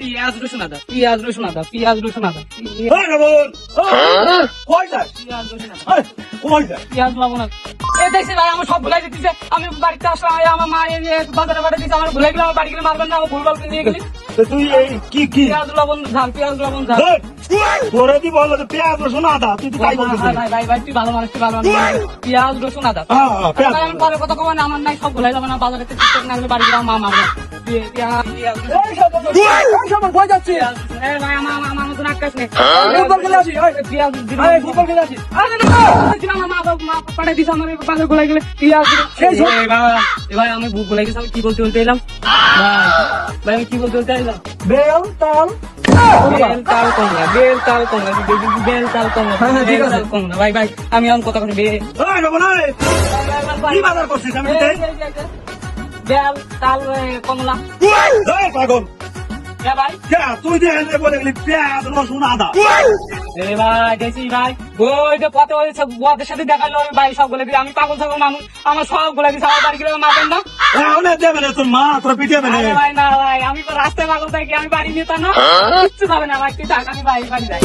পেঁয়াজ রসুন আদা, পেঁয়াজ রসুন আদা, পেঁয়াজ রসুন আদা, পেঁয়াজ লবণ আদা। এ দেখছি ভাই আমার সব ভুলাই দিতেছে। আমি বাড়িতে আসলাম, আমার মা বাজারে বাড়ি দিচ্ছে, আমার ভুলাই গেলে আমার বাড়ি গেলে মারবেন না, আমার ভুল ভাল নিয়ে গেলি। তুই কি কি পেঁয়াজ লবণ ঝাল, পেঁয়াজ লবণ ঝাল। তোরে দি বললো যে পেঁয়াজ রসুন আদা, তুই তো তাই বলছিস। ভাই ভাই ভাই তুই ভালো মানুষ, তুই ভালো মানুষ। পেঁয়াজ রসুন আদা। পেঁয়াজ ভাই, আমি পরে কথা কব না, আমার নাই সব ভুলাই যাবে না, বাজারে টিকটক না গেলে বাড়ি গেলে আমার মা মারবে। পেঁয়াজ এ ভাই আমার মতন আটকাস নেই। পেঁয়াজ আমার মা পাঠাই দিছে আমার বাজার গোলাই গেলে পেঁয়াজ। এ ভাই আমি ভুল গোলাই গেছি, আমি কি বলতে বলতে এলাম ভাই, আমি কি বলতে বলতে এলাম। বেল তাল বেল তাল কমলা, বেল তাল কমলা, বেল তাল কমলা, বেল তাল কমলা। ভাই ভাই আমি এখন কথা বলি। কি বাজার করছিস? আমি বেল তাল কমলা। পাগল ভাই তুই যে বলে গেলি পেঁয়াজ রসুন আদা। এ ভাই দেখছি ভাই, ওই যে পথে ওই ওদের সাথে দেখালো ভাই, সব বলে দিই। আমি পাগল ছাগল মানুষ, আমার সব বলে দিচ্ছে, আমার বাড়ি গেলে মারবেন না। দেবে না তোর মা, তোর পিঠে দেবে আরে ভাই না ভাই, আমি তো রাস্তায় পাগল থাকি, আমি বাড়ি নিতাম না, কিচ্ছু যাবে না ভাই, তুই থাক, আমি বাড়ি যাই।